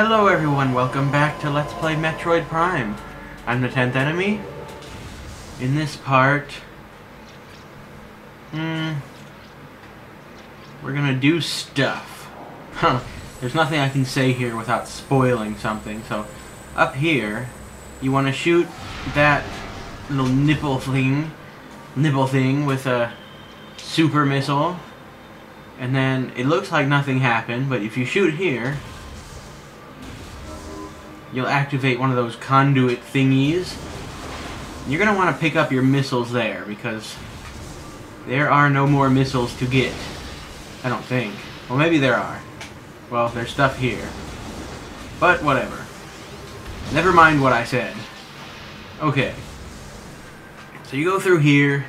Hello everyone, welcome back to Let's Play Metroid Prime. I'm the 10th enemy. In this part, we're gonna do stuff. There's nothing I can say here without spoiling something, so up here, you want to shoot that little nipple thing with a super missile, and then it looks like nothing happened, but if you shoot here, you'll activate one of those conduit thingies. You're going to want to pick up your missiles there, because there are no more missiles to get. I don't think. Well, maybe there are. Well, there's stuff here. But whatever. Never mind what I said. Okay. So you go through here.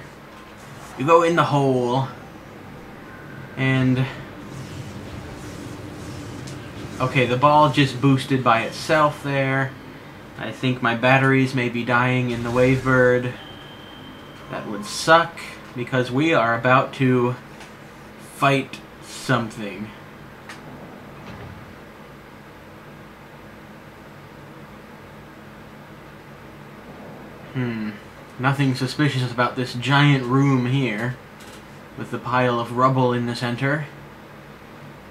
You go in the hole. And okay, the ball just boosted by itself there. I think my batteries may be dying in the Wavebird. That would suck, because we are about to fight something. Nothing suspicious about this giant room here, with the pile of rubble in the center.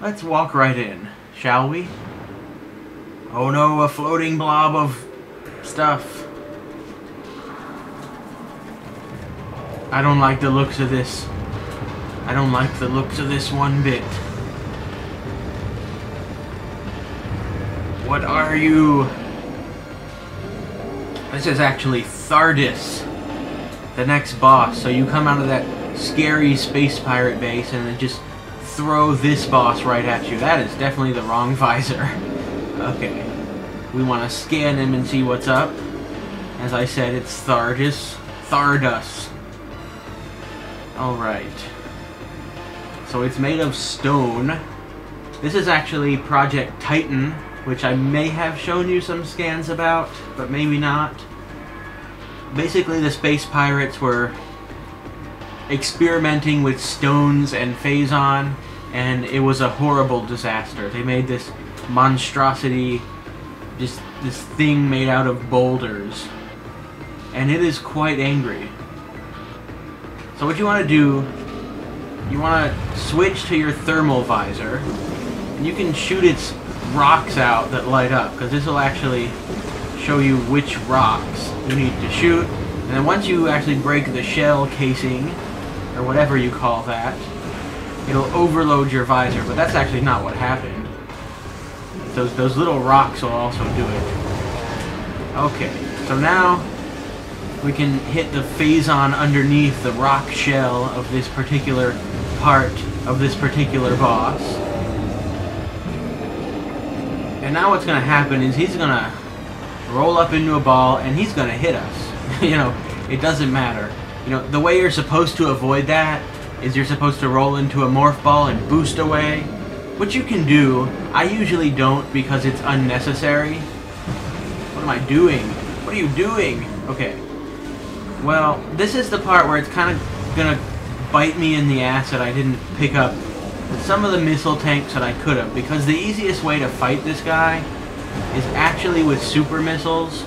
Let's walk right in, shall we? Oh no, a floating blob of stuff. I don't like the looks of this. I don't like the looks of this one bit. What are you? This is actually Thardus, the next boss. So you come out of that scary space pirate base and then just throw this boss right at you. That is definitely the wrong visor. Okay. We want to scan him and see what's up. As I said, it's Thardus. Alright. So it's made of stone. This is actually Project Titan, which I may have shown you some scans about, but maybe not. Basically, the space pirates were experimenting with stones and phazon, and it was a horrible disaster. They made this monstrosity, just this thing made out of boulders, and it is quite angry. So what you want to do, you want to switch to your thermal visor, and you can shoot its rocks out that light up, because this will actually show you which rocks you need to shoot. And then once you actually break the shell casing, or whatever you call that, it'll overload your visor, but that's actually not what happened. Those little rocks will also do it. Okay, so now we can hit the phazon underneath the rock shell of this particular part of this particular boss. And now what's going to happen is he's going to roll up into a ball and he's going to hit us. You know, it doesn't matter. You know, the way you're supposed to avoid that is you're supposed to roll into a morph ball and boost away, which you can do. I usually don't because it's unnecessary. What am I doing? What are you doing? Okay. Well, this is the part where it's kind of gonna bite me in the ass that I didn't pick up some of the missile tanks that I could have, because the easiest way to fight this guy is actually with super missiles,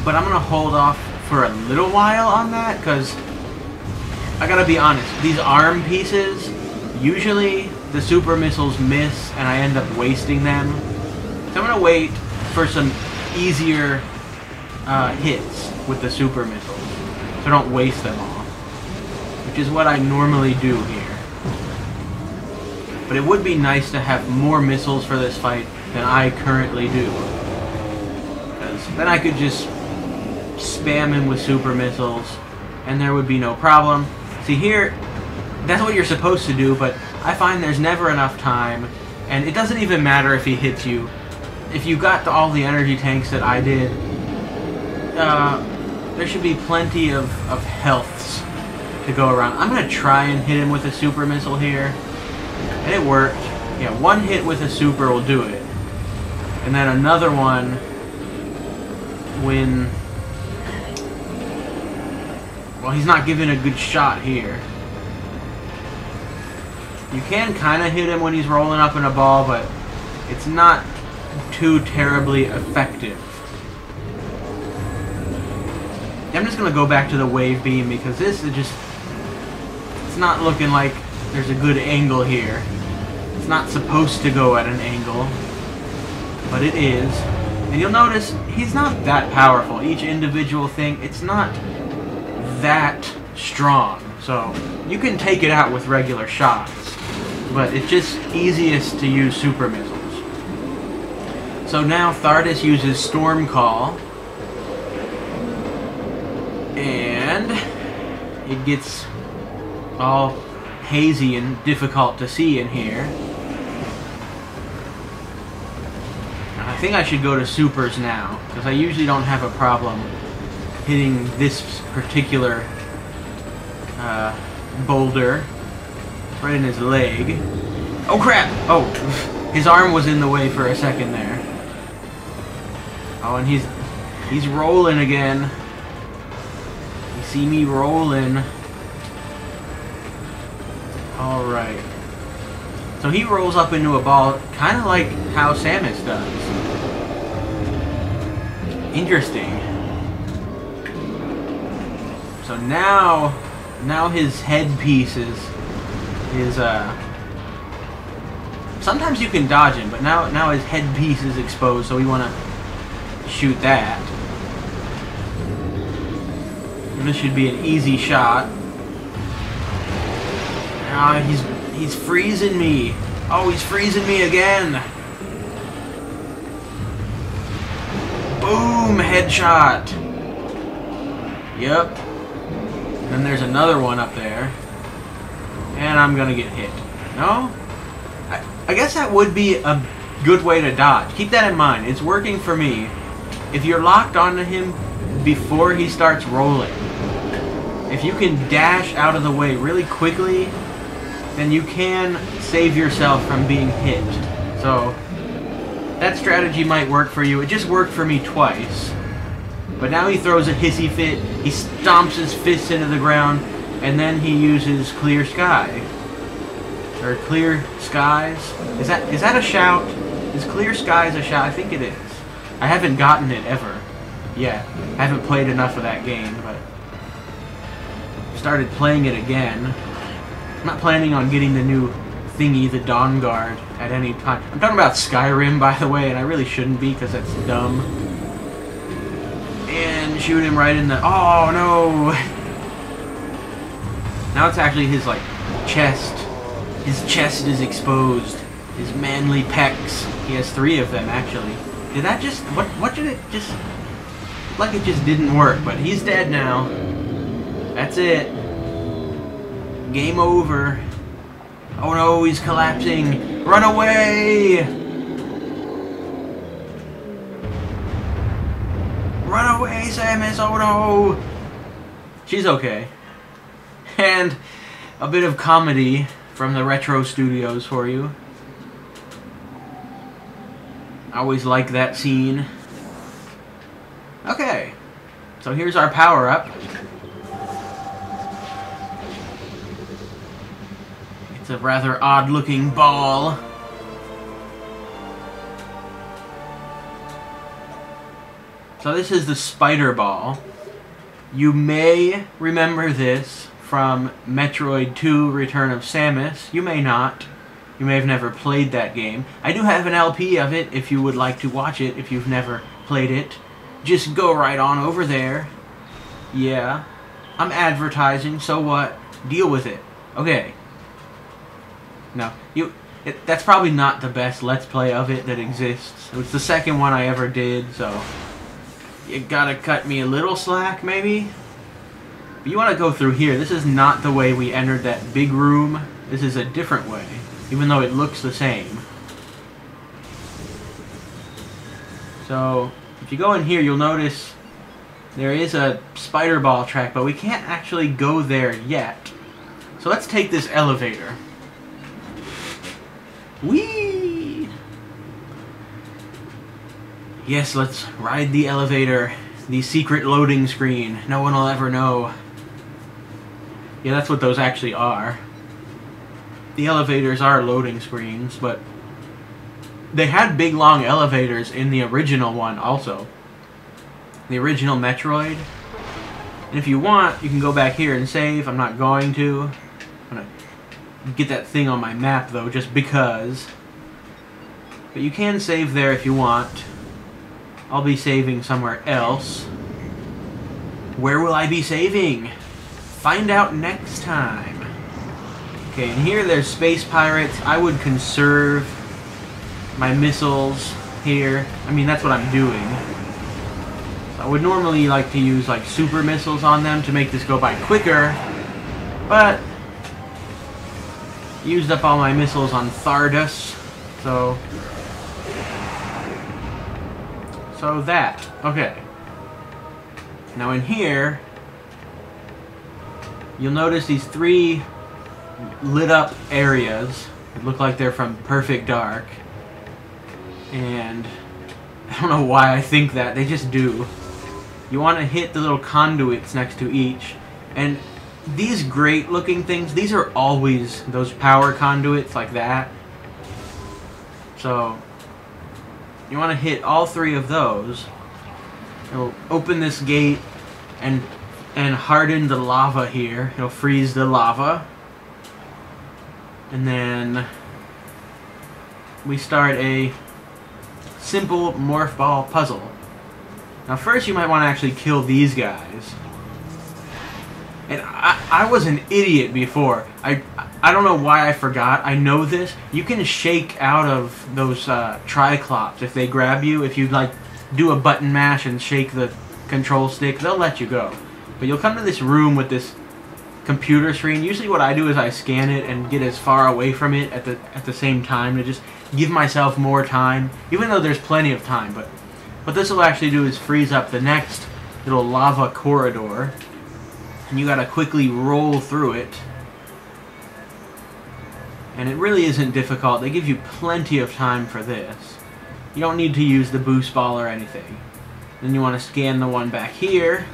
but I'm gonna hold off for a little while on that, because I gotta be honest, these arm pieces, usually the super missiles miss and I end up wasting them. So I'm gonna wait for some easier hits with the super missiles, so I don't waste them all, which is what I normally do here. But it would be nice to have more missiles for this fight than I currently do, because then I could just spam him with super missiles and there would be no problem. See here, that's what you're supposed to do, but I find there's never enough time, and it doesn't even matter if he hits you. If you got all the energy tanks that I did, there should be plenty of healths to go around. I'm going to try and hit him with a super missile here, and it worked. Yeah, one hit with a super will do it. And then another one when... well, he's not giving a good shot here. You can kind of hit him when he's rolling up in a ball, but it's not too terribly effective. I'm just going to go back to the wave beam because this is just... It's not looking like there's a good angle here. It's not supposed to go at an angle, but it is. And you'll notice he's not that powerful. Each individual thing, it's not that strong. So you can take it out with regular shots, but it's just easiest to use super missiles. So now Thardus uses Storm Call, and it gets all hazy and difficult to see in here. I think I should go to supers now, because I usually don't have a problem hitting this particular boulder right in his leg. Oh crap! Oh, his arm was in the way for a second there. Oh, and he's rolling again. You see me rolling. Alright. So he rolls up into a ball, kind of like how Samus does. Interesting. So now his headpiece is sometimes you can dodge him, but now his headpiece is exposed, so we want to shoot that. And this should be an easy shot. Ah, he's freezing me. Oh, he's freezing me again. Boom, headshot. Yep. Then there's another one up there. And I'm gonna get hit. No? I guess that would be a good way to dodge. Keep that in mind. It's working for me. If you're locked onto him before he starts rolling, if you can dash out of the way really quickly, then you can save yourself from being hit. So that strategy might work for you. It just worked for me twice. But now he throws a hissy fit, he stomps his fists into the ground, and then he uses Clear Sky. Or Clear Skies? Is that a shout? Is Clear Skies a shout? I think it is. I haven't gotten it ever yet. I haven't played enough of that game, but started playing it again. I'm not planning on getting the new thingy, the Dawn Guard, at any time. I'm talking about Skyrim, by the way, and I really shouldn't be because that's dumb. And shoot him right in the... Oh, no! Now it's actually his, like, chest. His chest is exposed. His manly pecs. He has 3 of them, actually. Did that just... What did it just... Like it just didn't work, but he's dead now. That's it. Game over. Oh no, he's collapsing. Run away! Run away, Samus! Oh no! She's okay. And a bit of comedy from the Retro Studios for you. I always like that scene. Okay. So here's our power-up. It's a rather odd-looking ball. So this is the spider ball. You may remember this from Metroid 2 Return of Samus. You may not. You may have never played that game. I do have an LP of it if you would like to watch it if you've never played it. Just go right on over there. Yeah. I'm advertising, so what? Deal with it. Okay. No. That's probably not the best Let's Play of it that exists. It was the second one I ever did, so... You gotta cut me a little slack, maybe? But you want to go through here. This is not the way we entered that big room. This is a different way, even though it looks the same. So, if you go in here, you'll notice there is a spider ball track, but we can't actually go there yet. So let's take this elevator. Whee! Yes, let's ride the elevator. The secret loading screen. No one will ever know. Yeah, that's what those actually are. The elevators are loading screens, but they had big long elevators in the original one also. The original Metroid. And if you want, you can go back here and save. I'm not going to. I'm going to get that thing on my map though, just because. But you can save there if you want. I'll be saving somewhere else. Where will I be saving? Find out next time. Okay, and here there's space pirates. I would conserve my missiles here. I mean, that's what I'm doing. So I would normally like to use like super missiles on them to make this go by quicker, but used up all my missiles on Thardus, so that. Okay. Now in here, you'll notice these 3 lit up areas that look like they're from Perfect Dark. And I don't know why I think that, they just do. You want to hit the little conduits next to each. And these great looking things, these are always those power conduits like that. So you want to hit all 3 of those. It'll open this gate and harden the lava here. It'll freeze the lava. And then we start a simple morph ball puzzle. Now first you might want to actually kill these guys. And I was an idiot before. I don't know why I forgot. I know this. You can shake out of those Triclops if they grab you. If you like do a button mash and shake the control stick, they'll let you go. But you'll come to this room with this computer screen. Usually what I do is I scan it and get as far away from it at the same time to just give myself more time, even though there's plenty of time. But what this will actually do is freeze up the next little lava corridor, and you gotta quickly roll through it. And it really isn't difficult. They give you plenty of time for this. You don't need to use the boost ball or anything. Then you want to scan the one back here.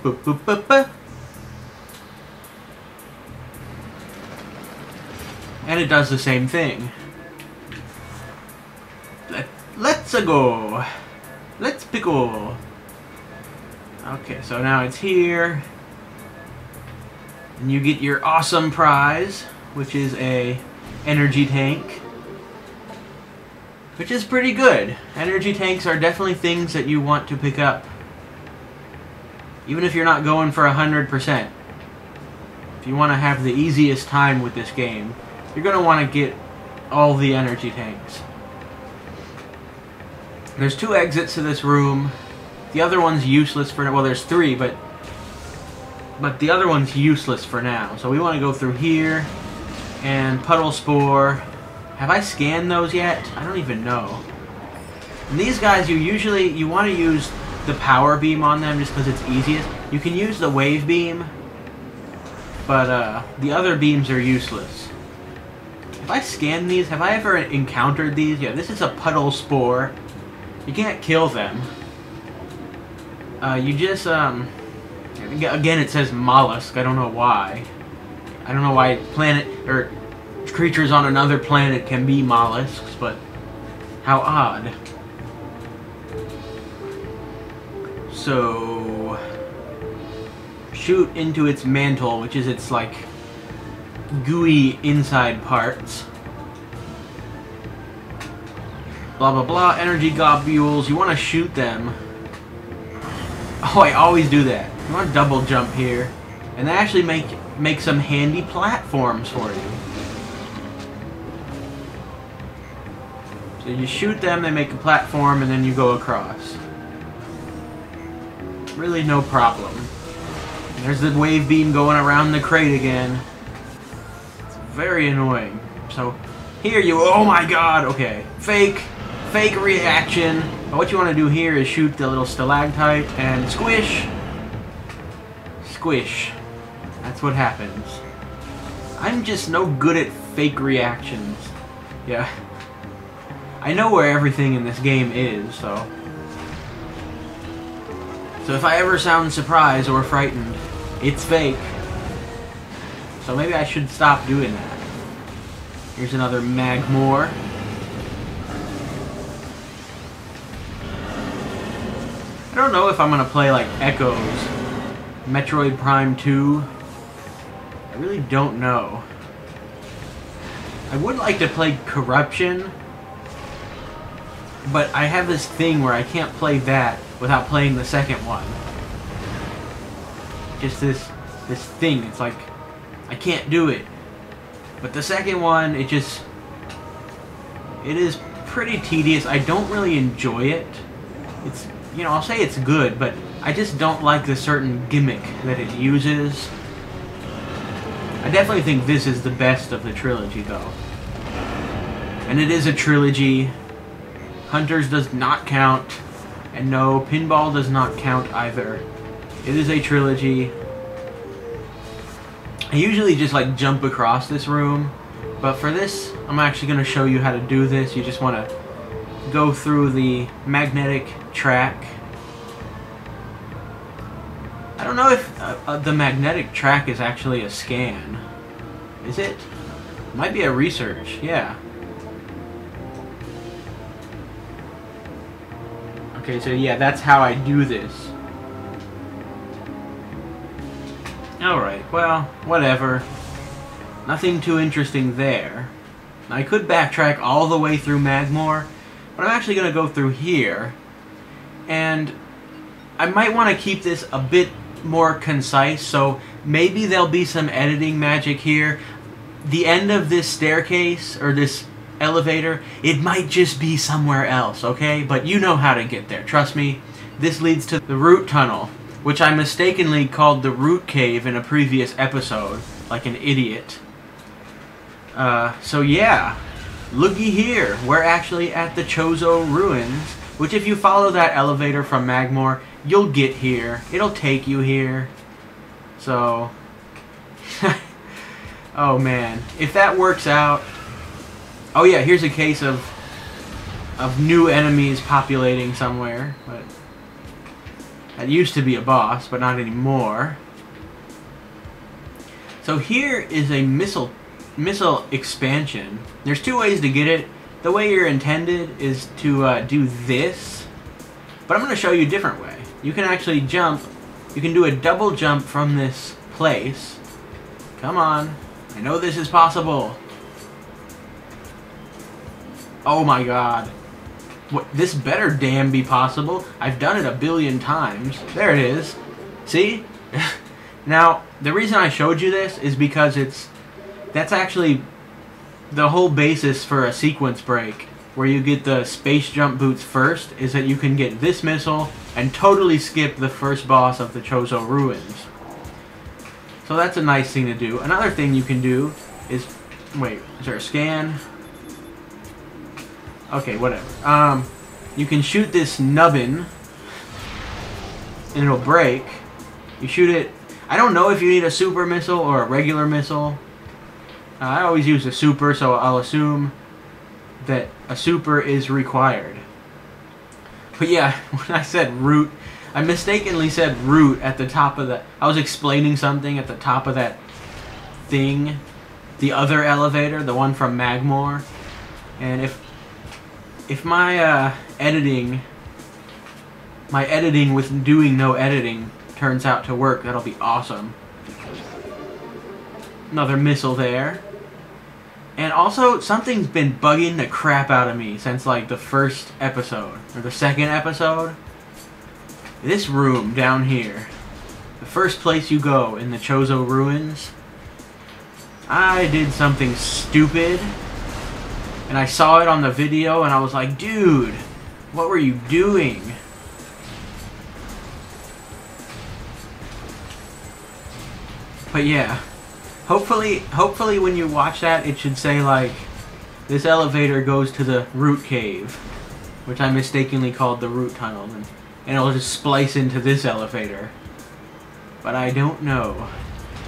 Boop, boop, boop, boop. And it does the same thing. Let's go. Let's pickle. Okay, so now it's here. And you get your awesome prize, which is a energy tank. Which is pretty good. Energy tanks are definitely things that you want to pick up. Even if you're not going for 100%. If you want to have the easiest time with this game, you're going to want to get all the energy tanks. There's 2 exits to this room. The other one's useless for now. Well, there's 3, but the other one's useless for now. So we want to go through here and Puddle Spore. Have I scanned those yet? I don't even know. And these guys, you want to use the power beam on them just because it's easiest. You can use the wave beam, but the other beams are useless. Have I scanned these? Have I ever encountered these? Yeah, this is a Puddle Spore. You can't kill them. You just, again it says mollusk. I don't know why. I don't know why planet, or creatures on another planet can be mollusks, but how odd. So, shoot into its mantle, which is its, like, gooey inside parts. Blah blah blah, energy globules, you want to shoot them. Oh, I always do that. You want to double jump here. And they actually make some handy platforms for you. So you shoot them, they make a platform, and then you go across. Really no problem. And there's the wave beam going around the crate again. It's very annoying. So here you, oh my god, okay. Fake reaction. But what you want to do here is shoot the little stalactite and squish. Squish. That's what happens. I'm just no good at fake reactions. Yeah. I know where everything in this game is, so... So if I ever sound surprised or frightened, it's fake. So maybe I should stop doing that. Here's another Magmore. I don't know if I'm gonna play like Echoes, Metroid Prime 2. I really don't know. I would like to play Corruption, but I have this thing where I can't play that without playing the second one. Just this thing. It's like I can't do it. But the second one, it is pretty tedious. I don't really enjoy it. It's, you know, I'll say it's good, but I just don't like the certain gimmick that it uses. I definitely think this is the best of the trilogy, though. And it is a trilogy. Hunters does not count. And no, Pinball does not count either. It is a trilogy. I usually just like jump across this room, but for this, I'm actually going to show you how to do this. You just want to go through the magnetic track. I don't know if the magnetic track is actually a scan. Is it? Might be a research, yeah. Okay, so yeah, that's how I do this. Alright, well, whatever. Nothing too interesting there. I could backtrack all the way through Magmore, but I'm actually going to go through here. And I might want to keep this a bit more concise, so maybe there'll be some editing magic here. The end of this staircase, or this elevator, it might just be somewhere else, okay? But you know how to get there, trust me. This leads to the root tunnel, which I mistakenly called the root cave in a previous episode, like an idiot. So yeah, looky here, we're actually at the Chozo Ruins, which if you follow that elevator from Magmore, you'll get here. It'll take you here. So, oh man, if that works out. Oh yeah, here's a case of new enemies populating somewhere, but that used to be a boss, but not anymore. So here is a missile expansion. There's two ways to get it. The way you're intended is to do this, but I'm going to show you a different way. You can actually jump. You can do a double jump from this place. Come on. I know this is possible. Oh my god. What, this better damn be possible. I've done it a billion times. There it is. See? Now, the reason I showed you this is because that's actually the whole basis for a sequence break, where you get the space jump boots first, is that you can get this missile and totally skip the first boss of the Chozo Ruins. So that's a nice thing to do. Another thing you can do is... Wait, is there a scan? Okay, whatever. You can shoot this nubbin, and it'll break. You shoot it... I don't know if you need a super missile or a regular missile. I always use a super, so I'll assume that a super is required. But yeah, when I said root, I mistakenly said root at the top of the... I was explaining something at the top of that thing. The other elevator, the one from Magmore. And if my editing with doing no editing turns out to work, that'll be awesome. Another missile there. And also, something's been bugging the crap out of me since like the first episode, or the second episode. This room down here, the first place you go in the Chozo Ruins. I did something stupid, and I saw it on the video, and I was like, dude, what were you doing? But yeah, hopefully when you watch that, it should say like, this elevator goes to the root cave, which I mistakenly called the root tunnel, and it'll just splice into this elevator. But I don't know.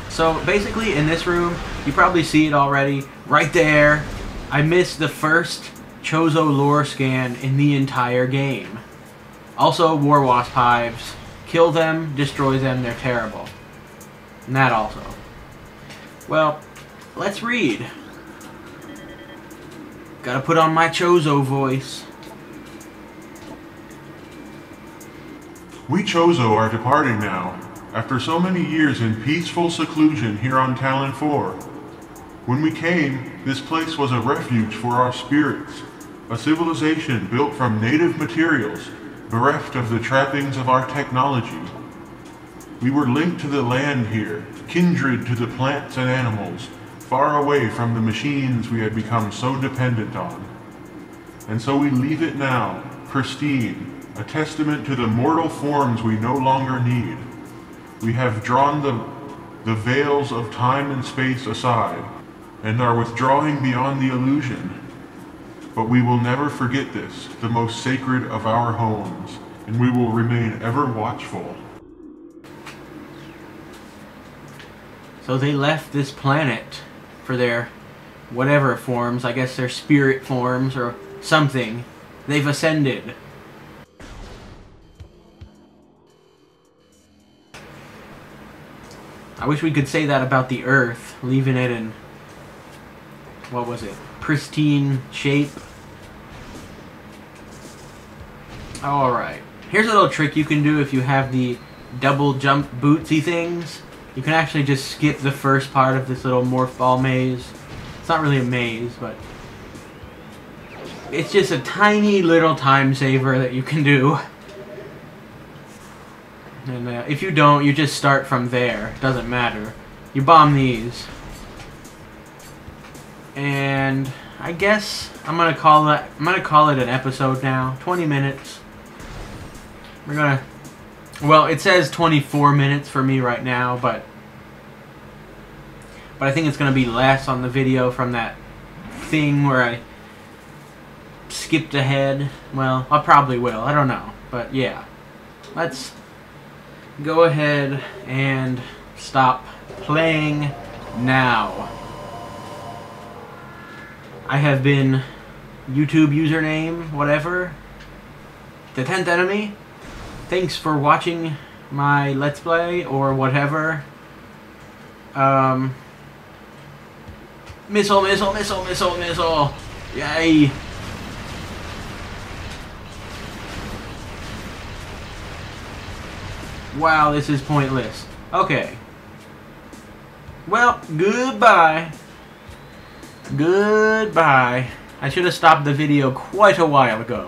So basically in this room, you probably see it already, right there. I missed the first Chozo lore scan in the entire game. Also, War Wasp hives. Kill them, destroy them, they're terrible. And that also. Well, let's read. Gotta put on my Chozo voice. We Chozo are departing now, after so many years in peaceful seclusion here on Talon 4. When we came, this place was a refuge for our spirits, a civilization built from native materials, bereft of the trappings of our technology. We were linked to the land here, kindred to the plants and animals, far away from the machines we had become so dependent on. And so we leave it now, pristine, a testament to the mortal forms we no longer need. We have drawn the veils of time and space aside, and are withdrawing beyond the illusion. But we will never forget this, the most sacred of our homes, and we will remain ever watchful. So they left this planet for their whatever forms, I guess their spirit forms or something. They've ascended. I wish we could say that about the Earth, leaving it in, what was it, pristine shape. Alright, here's a little trick you can do if you have the double jump bootsy things. You can actually just skip the first part of this little morph ball maze. It's not really a maze, but it's just a tiny little time saver that you can do. And if you don't, you just start from there. It doesn't matter. You bomb these. And I guess I'm gonna call it an episode now. 20 minutes. We're gonna, well, it says 24 minutes for me right now, but I think it's gonna be less on the video from that thing where I skipped ahead. Well, I probably will. I don't know, but yeah. Let's go ahead and stop playing now. I have been YouTube username, whatever, the 10th enemy. Thanks for watching my Let's Play or whatever. Missile, missile, missile, missile, missile. Yay. Wow, this is pointless. Okay. Well, goodbye. Goodbye. I should have stopped the video quite a while ago.